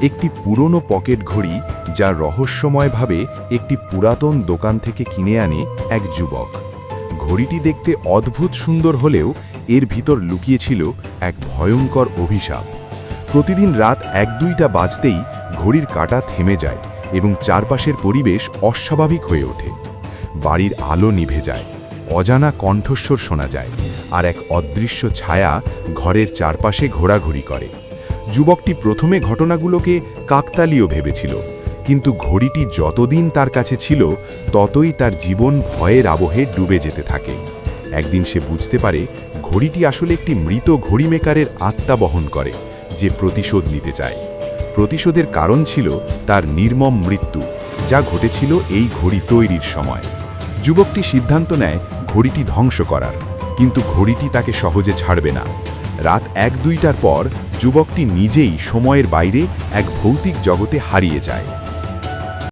একটি পুরনো পকেট ঘড়ি যা রহস্যময়ভাবে একটি পুরাতন দোকান থেকে কিনে আনে এক যুবক। ঘড়িটি দেখতে অদ্ভুত সুন্দর হলেও এর ভিতর লুকিয়ে ছিল এক ভয়ঙ্কর অভিশাপ। প্রতিদিন রাত 1-2টা বাজতেই ঘড়ির কাঁটা থেমে যায় এবং চারপাশের পরিবেশ অস্বাভাবিক হয়ে ওঠে। বাড়ির আলো নিভে যায়, অজানা কণ্ঠস্বর শোনা যায়, আর এক অদৃশ্য ছায়া ঘরের চারপাশে ঘোরাঘুরি করে। যুবকটি প্রথমে ঘটনাগুলোকে কাকতালীয় ভেবেছিল, কিন্তু ঘড়িটি যতদিন তার কাছে ছিল ততই তার জীবন ভয়ের আবহে ডুবে যেতে থাকে। একদিন সে বুঝতে পারে ঘড়িটি আসলে একটি মৃত ঘড়ি মেকারের আত্মা বহন করে, যে প্রতিশোধ নিতে চায়। প্রতিশোধের কারণ ছিল তার নির্মম মৃত্যু, যা ঘটেছিল এই ঘড়ি তৈরির সময়। যুবকটি সিদ্ধান্ত নেয় ঘড়িটি ধ্বংস করার, কিন্তু ঘড়িটি তাকে সহজে ছাড়বে না। রাত 1-2টার পর যুবকটি নিজেই সময়ের বাইরে এক ভৌতিক জগতে হারিয়ে যায়।